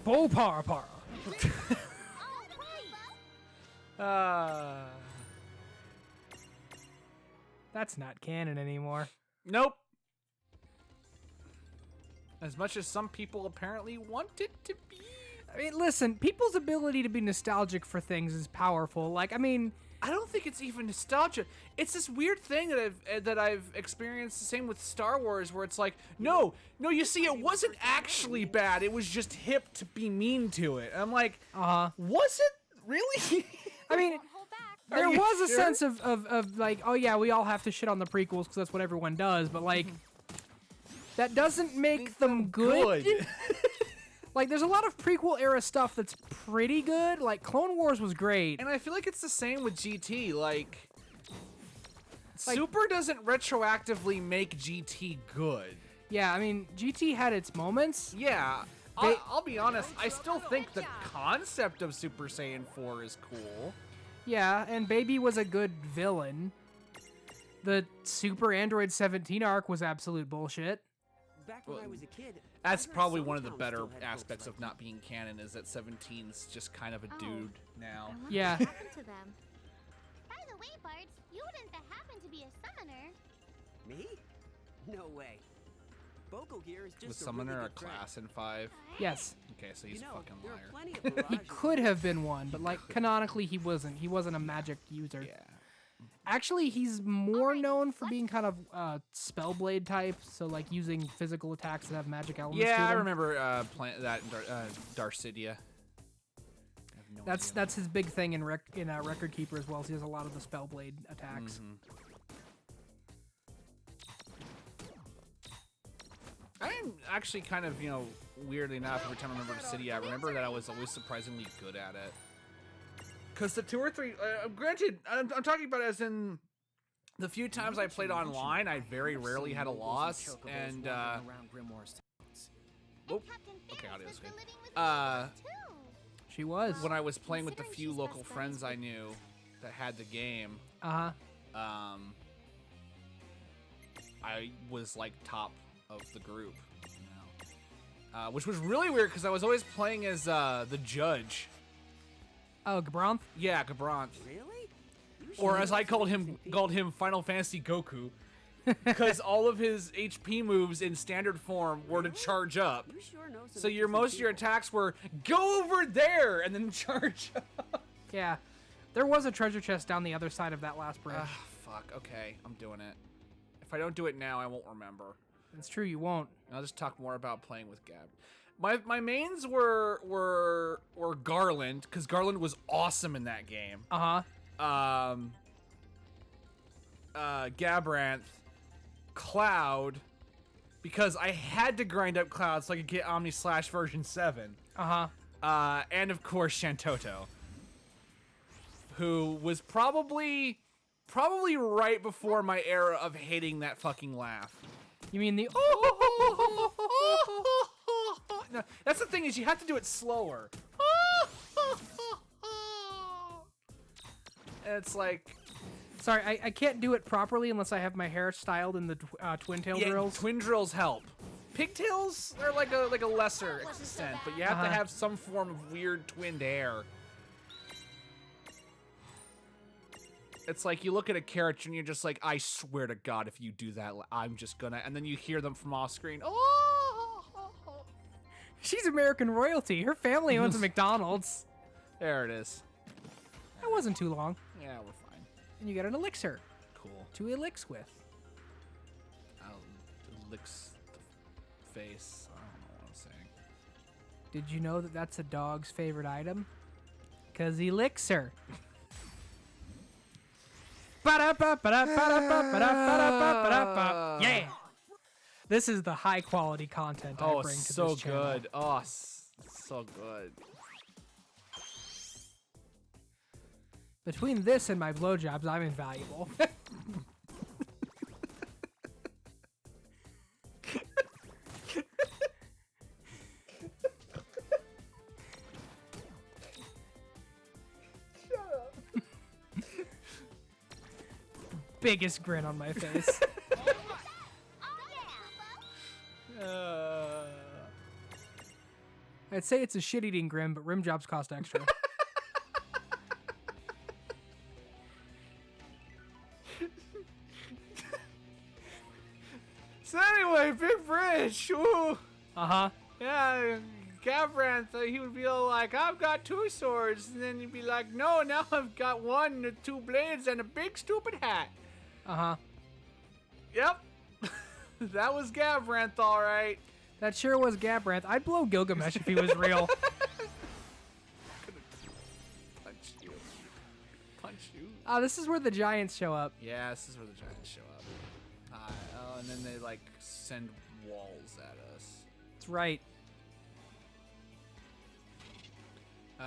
Bo para para. That's not canon anymore. Nope. As much as some people apparently want it to be. I mean, listen, people's ability to be nostalgic for things is powerful. Like, I mean, I don't think it's even nostalgia. It's this weird thing that I've experienced. The same with Star Wars, where it's like, no, you see, it wasn't actually bad. It was just hip to be mean to it. And I'm like, was it really? I mean, there was a sense of like, oh yeah, we all have to shit on the prequels because that's what everyone does, but like, that doesn't make them good. Like, there's a lot of prequel era stuff that's pretty good. Like, Clone Wars was great. And I feel like it's the same with GT. Like Super doesn't retroactively make GT good. Yeah, I mean, GT had its moments. Yeah. I'll be honest, I still think the concept of Super Saiyan 4 is cool. Yeah, and Baby was a good villain. The Super Android 17 arc was absolute bullshit. Back when I was a kid, that's probably one of the better aspects of not being canon, is that 17's just kind of a dude now. Yeah. What happened to them? By the way, Bart, you wouldn't happen to be a summoner. Me? No way. Boko here is just Was a Summoner really a good friend. class in 5? Yes. Okay, so he's a fucking there are liar. plenty of He mirages. could have been one, but like, canonically he wasn't. He wasn't a magic user. Yeah. Actually, he's more known for being kind of Spellblade type, so like using physical attacks that have magic elements to them. Yeah, I remember playing that in Darcidia. That's his big thing in Record Keeper as well. So he has a lot of the Spellblade attacks. I'm actually kind of, weirdly enough, every time I remember Darcidia, I remember that I was always surprisingly good at it. Because the 2 or 3, granted, I'm talking about as in the few times I played online, I very rarely had a loss, and, okay, audio's good. She was. When I was playing with the few local friends I knew that had the game, I was, like, top of the group, which was really weird, because I was always playing as, the judge. Oh, Gabranth? Yeah, Gabranth. Really? Or as I called him Final Fantasy Goku, because all of his HP moves in standard form were to charge up. You sure know some So most of your attacks were go over there and then charge up. Yeah. There was a treasure chest down the other side of that last bridge. Fuck. Okay, I'm doing it. If I don't do it now, I won't remember. It's true, you won't. I'll just talk more about playing with Gab. My mains were Garland, because Garland was awesome in that game. Gabranth, Cloud, because I had to grind up Cloud so I could get Omni Slash version 7. And of course Shantoto, who was probably right before my era of hating that fucking laugh. You mean the No, that's the thing, is you have to do it slower. And it's like, sorry, I can't do it properly unless I have my hair styled in the twin tail drills. Twin drills help. Pigtails are like a lesser extent, but you have to have some form of weird twinned hair. It's like you look at a character and you're just like, I swear to God, if you do that, I'm just gonna. And then you hear them from off screen. Oh, she's American royalty. Her family owns a McDonald's. There it is. That wasn't too long. Yeah, we're fine. And you get an elixir. Cool. To elix with. Licks the face. I don't know what I'm saying. Did you know that that's a dog's favorite item? Because he licks her. Yeah. This is the high quality content I bring to this channel. Good. Oh, so good. Between this and my blowjobs, I'm invaluable. biggest grin on my face. I'd say it's a shit-eating grin, but rim jobs cost extra. So anyway, Big Bridge. Ooh. Uh-huh. Yeah, Gavran thought he would be all like, I've got 2 swords. And then he'd be like, no, now I've got 1 with 2 blades and a big stupid hat. Uh-huh. Yep. That was Gavranth, all right. That sure was Gabranth. I'd blow Gilgamesh if he was real. Punch you. Punch you. Oh, this is where the giants show up. Yeah, this is where the giants show up. Oh, and then they, like, send walls at us. That's right.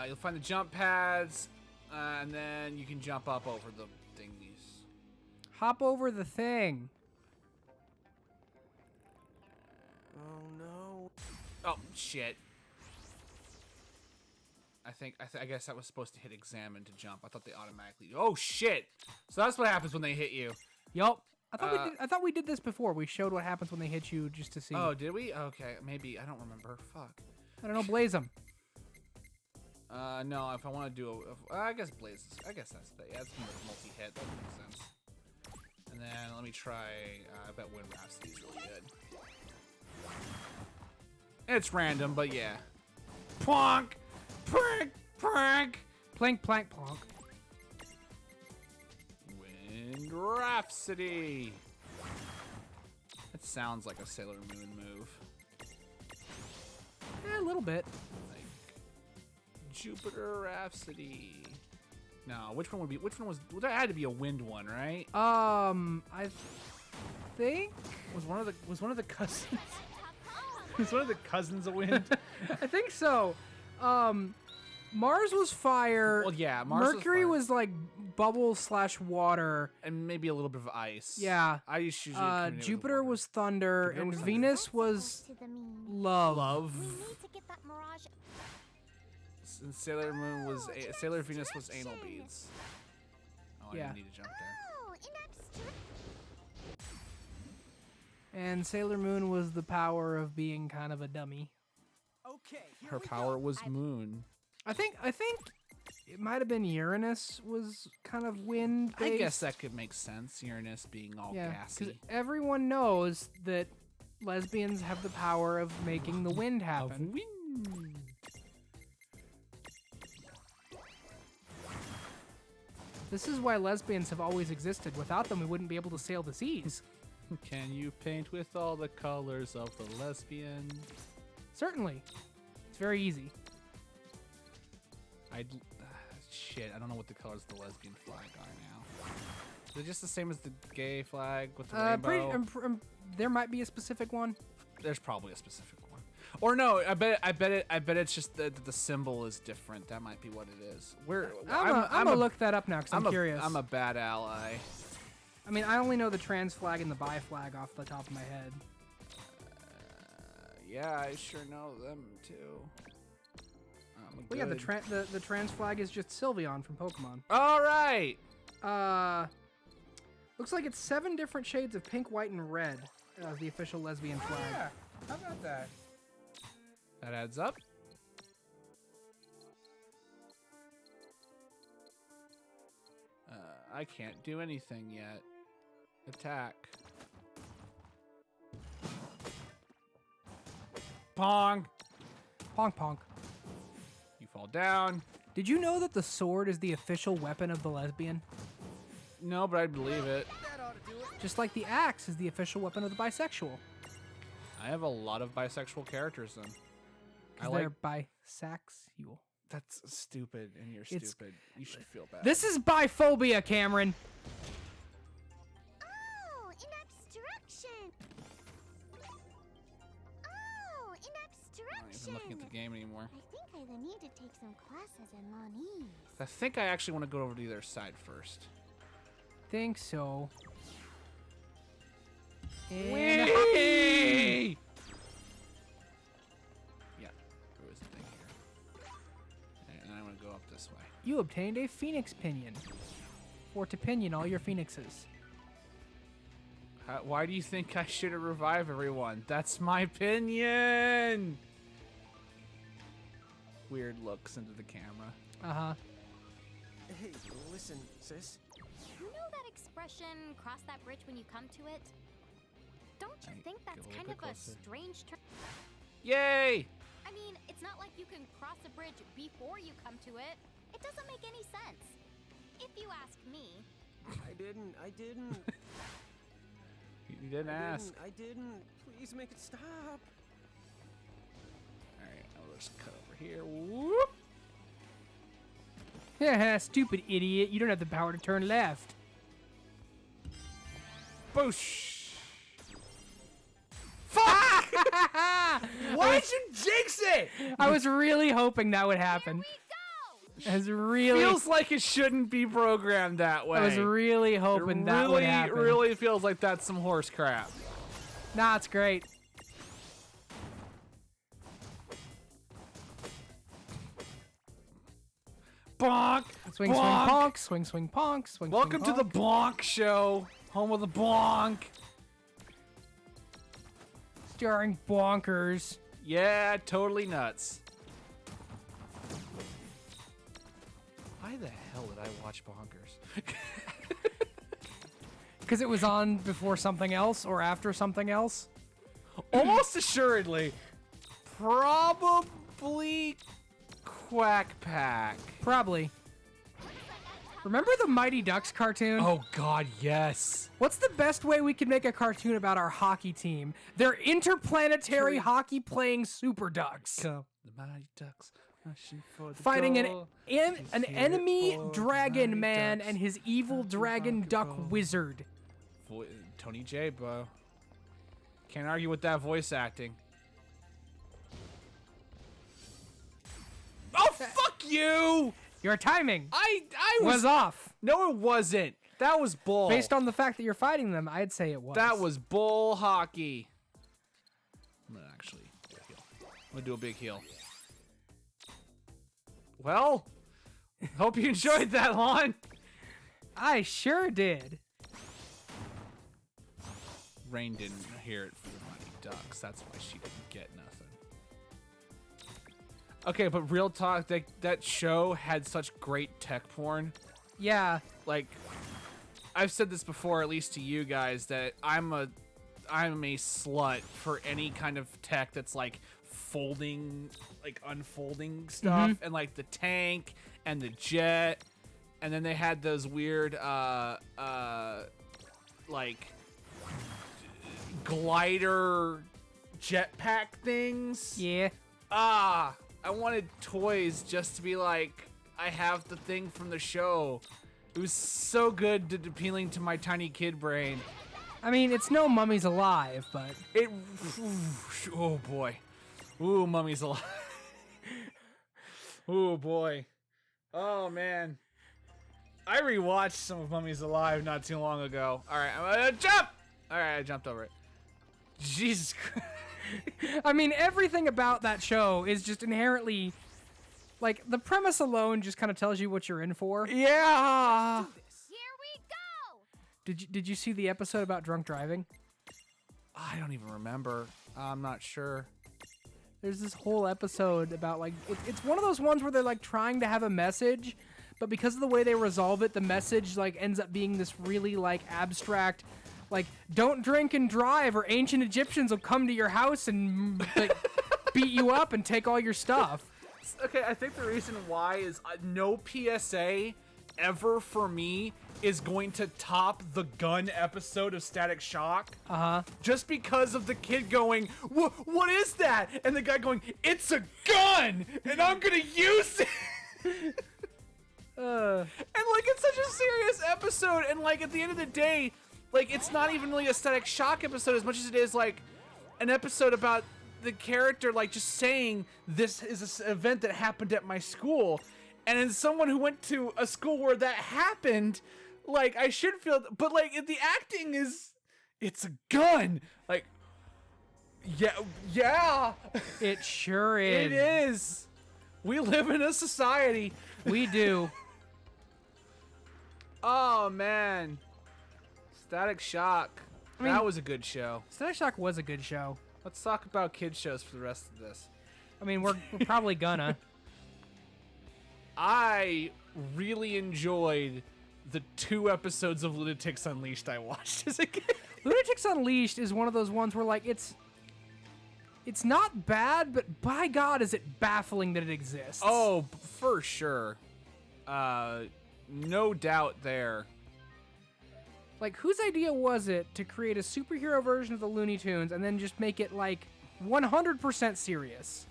You'll find the jump pads, and then you can jump up over the thingies. Hop over the thing. Oh no. Oh, shit. I guess that was supposed to hit examine to jump. I thought they automatically... Oh, shit! So that's what happens when they hit you. Yup. I thought we did this before. We showed what happens when they hit you just to see. Oh, did we? Okay, maybe. I don't remember. Fuck. I don't know. Blaze them. No, if I want to do I guess Blaze. I guess that's more multi-hit. That makes sense. And then let me try. I bet Wind Rhapsody is really good. It's random, but yeah. Plonk, prank, prank, Plank, plank, plonk. Wind Rhapsody. That sounds like a Sailor Moon move. A little bit. Like Jupiter Rhapsody. No, which one was? There had to be a wind one, right? I think Was one of the cousins? Was one of the cousins a wind? I think so. Mars was fire. Well, yeah, Mars Mercury was fire. was like bubble/water. And maybe a little bit of ice. Yeah. I usually communicate with Jupiter water. was thunder, Jupiter and was thunder. Venus was To the mean. love. love. We need to get that mirage. And Sailor Moon was Sailor Venus was anal beads. Oh, I Yeah. didn't need to jump there. Oh, in abstract. And Sailor Moon was the power of being kind of a dummy. Okay, here Her we power go. was moon. I think it might have been Uranus was kind of wind based. I guess that could make sense. Uranus being all yeah, because gassy. everyone knows that lesbians have the power of making the wind happen. Of wind. This is why lesbians have always existed. Without them, we wouldn't be able to sail the seas. Can you paint with all the colors of the lesbian? Certainly. It's very easy. Shit, I don't know what the colors of the lesbian flag are now. Is it just the same as the gay flag with the rainbow? There might be a specific one. There's probably a specific one. Or no, I bet it's just that the symbol is different. That might be what it is. I'm gonna look that up now because I'm curious. I'm a bad ally. I mean, I only know the trans flag and the bi flag off the top of my head. Yeah, I sure know them too. Well, yeah, the trans flag is just Sylveon from Pokemon. All right. Looks like it's 7 different shades of pink, white, and red as the official lesbian flag. Yeah. How about that? That adds up. I can't do anything yet. Attack. Pong. Ponk ponk. You fall down. Did you know that the sword is the official weapon of the lesbian? No, but I believe it. That ought to do it. Just like the axe is the official weapon of the bisexual. I have a lot of bisexual characters then. I Because like. they're bisexual. That's stupid, and you're It's- stupid. You should feel bad. This is biphobia, Cameron. Oh, in abstraction. Oh, in I'm not even abstraction. looking at the game anymore. I think I will need to take some classes in Monese. I think I actually want to go over to the other side first. Think so. And Whee! Yeah, there was a thing here. And I'm gonna go up this way. you obtained a phoenix pinion. For to pinion all your phoenixes. Why do you think I should revive everyone? That's my opinion. Weird looks into the camera. Uh-huh. Hey, listen, sis. You know that expression, cross that bridge when you come to it? Don't you Hey, think that's get a little kind bit of a closer. strange term? Yay! I mean, it's not like you can cross a bridge before you come to it. It doesn't make any sense. If you ask me. I didn't. You didn't ask. I didn't. Please make it stop. Alright, I'll just cut over here. Whoop! Yeah, stupid idiot. You don't have the power to turn left. Boosh! Fuck! Why'd you jinx it? I was really hoping that would happen. Here we go! I was really, Feels like it shouldn't be programmed that way. I was really hoping that would happen. It really feels like that's some horse crap. Nah, it's great. Bonk! Swing, swing, bonk. ponk. Swing, swing, ponk. Swing, Welcome swing, to the ponk. Bonk Show, home of the Bonk. Starring Bonkers. Yeah, totally nuts. Why the hell did I watch Bonkers? Because it was on before something else or after something else. Almost assuredly, probably Quack Pack. Probably. Remember the Mighty Ducks cartoon? Oh God, yes. What's the best way we could make a cartoon about our hockey team? They're interplanetary hockey playing super ducks. Come, the Mighty Ducks. rushing for the Fighting goal. an Here enemy for dragon the man Ducks. and his evil Time to dragon rock and duck roll. wizard. Tony J, bro. Can't argue with that voice acting. Oh, fuck you! Your timing I was was off. No, it wasn't. That was bull. Based on the fact that you're fighting them, I'd say it was. That was bull hockey. I'm gonna actually heal. I'm gonna do a big heal. Well, hope you enjoyed that, Lon. I sure did. Rain didn't hear it for the Mighty Ducks. That's why she didn't get nothing. Okay, but real talk, that show had such great tech porn. Yeah. Like, I've said this before, at least to you guys, that I'm a slut for any kind of tech that's like folding, like unfolding stuff, and like the tank and the jet, and then they had those weird like glider jetpack things. Yeah. I wanted toys just to be like, I have the thing from the show. It was so good, appealing to my tiny kid brain. I mean, it's no Mummies Alive, but It, oh boy. Ooh, Mummy's alive. Oh boy. Oh man. I rewatched some of Mummy's Alive not too long ago. All right, I'm gonna jump. All right, I jumped over it. Jesus Christ. I mean, everything about that show is just inherently, like, the premise alone just kind of tells you what you're in for. Yeah. Here we go! Did you see the episode about drunk driving? I don't even remember. I'm not sure. There's this whole episode about, like, it's one of those ones where they're, like, trying to have a message, but because of the way they resolve it, the message, like, ends up being this really, like, abstract, like, don't drink and drive or ancient Egyptians will come to your house and, like, beat you up and take all your stuff. Okay, I think the reason why is no PSA ever for me is going to top the gun episode of Static Shock. Uh-huh. Just because of the kid going, what is that? And the guy going, it's a gun, and I'm gonna use it. And like, it's such a serious episode, and like at the end of the day, like it's not even really a Static Shock episode as much as it is like an episode about the character like just saying this is an event that happened at my school, and as someone who went to a school where that happened, like I should feel, but like the acting is, it's a gun, like yeah It sure is. it is. We live in a society. We do. Oh man, Static Shock. I mean, that was a good show. Static Shock was a good show. Let's talk about kids shows for the rest of this. I mean, we're probably gonna. I really enjoyed the 2 episodes of Lunatics Unleashed I watched as a kid. Lunatics Unleashed is one of those ones where, like, it's not bad, but by God, is it baffling that it exists. Oh, for sure. No doubt there. Like, whose idea was it to create a superhero version of the Looney Tunes and then just make it, like, 100% serious?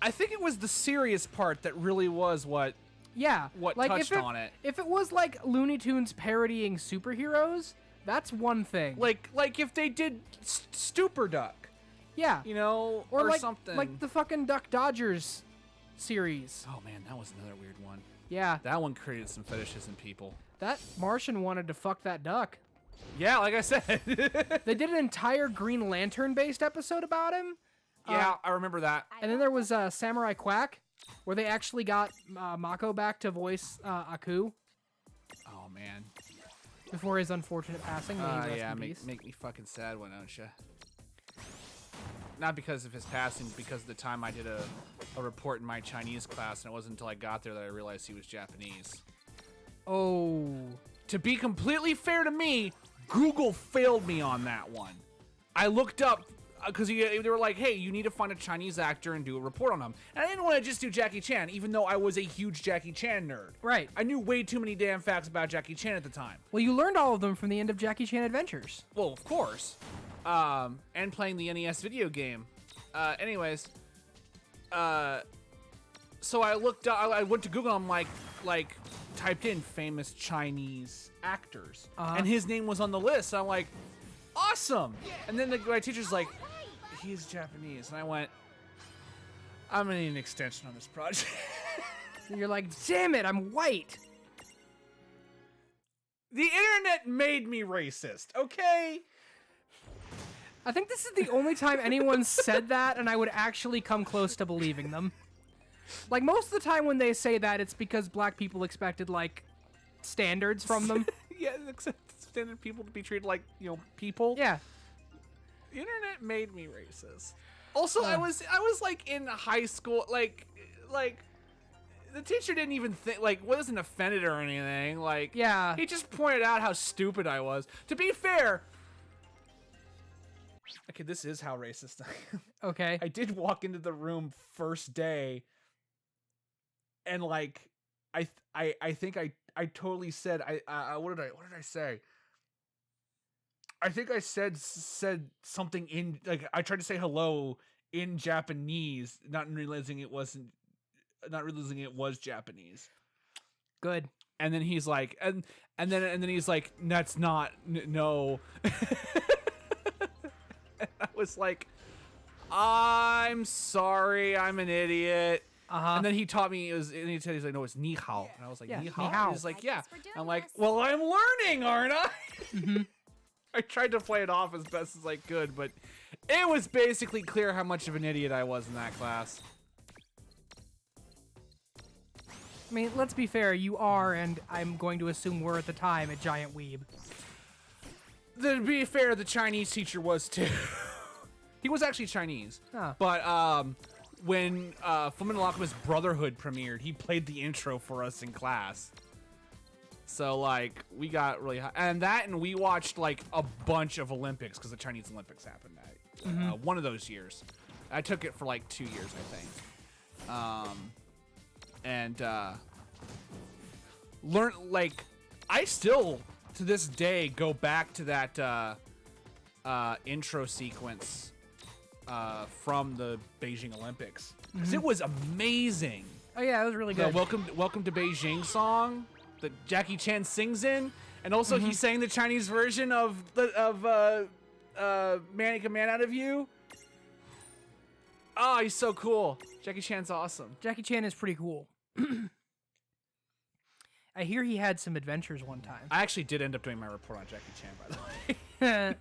I think it was the serious part that really was what like, touched on it. If it was, like, Looney Tunes parodying superheroes, that's one thing. Like if they did Stupor Duck. Yeah. You know, or like, something. Like the fucking Duck Dodgers series. Oh, man, that was another weird one. Yeah. That one created some fetishes in people. That Martian wanted to fuck that duck. Yeah, like I said. They did an entire Green Lantern-based episode about him. Yeah, I remember that. And then there was Samurai Quack, where they actually got Mako back to voice Aku. Oh, man. Before his unfortunate passing. Yeah, make me fucking sad, why don't you? Not because of his passing, because of the time I did a report in my Chinese class, and it wasn't until I got there that I realized he was Japanese. Oh. To be completely fair to me, Google failed me on that one. I looked up, because they were like, hey, you need to find a Chinese actor and do a report on him. And I didn't want to just do Jackie Chan, even though I was a huge Jackie Chan nerd. Right. I knew way too many damn facts about Jackie Chan at the time. Well, you learned all of them from the end of Jackie Chan Adventures. Well, of course. And playing the NES video game. So I looked up, I went to Google, I'm like typed in famous Chinese actors. And his name was on the list. I'm like, awesome. And then my teacher's like, he's Japanese. And I went, I'm gonna need an extension on this project. And you're like, damn it, I'm white. The internet made me racist, okay? I think this is the only time anyone said that, and I would actually come close to believing them. Like, most of the time when they say that, it's because black people expected, like, standards from them. Yeah, standard people to be treated like, people. Yeah. The internet made me racist. Also, I was like in high school, like the teacher didn't even think, like, wasn't offended or anything. Like, yeah, he just pointed out how stupid I was. To be fair, okay, this is how racist I am. Okay. I did walk into the room first day, and like, I think I totally said what did I say? I think I said something in, like, I tried to say hello in Japanese, not realizing it was Japanese. Good. And then he's like, and then he's like, that's not no. And I was like, I'm sorry, I'm an idiot. And then he taught me he's like, no, it's ni hao. And I was like, yeah, ni hao. Ni hao. He's like, yeah. I'm like, this. well, I'm learning, aren't I? Mm-hmm. I tried to play it off as best as I could, but it was basically clear how much of an idiot I was in that class. I mean, let's be fair, you are, and I'm going to assume were at the time, a giant weeb. To be fair, the Chinese teacher was too. He was actually Chinese. Huh. But when Fullmetal Alchemist Brotherhood premiered, he played the intro for us in class. So, like, we got really high. And we watched, like, a bunch of Olympics, because the Chinese Olympics happened one of those years. I took it for, like, 2 years, I think. Learn, like, I still, to this day, go back to that intro sequence from the Beijing Olympics. Because it was amazing. Oh, yeah, it was really The good. Welcome to Beijing song that Jackie Chan sings in, and also he sang the Chinese version of Manic a Man Out of You. Oh, he's so cool. Jackie Chan's awesome. Jackie Chan is pretty cool. I hear he had some adventures one time. I actually did end up doing my report on Jackie Chan, by the way.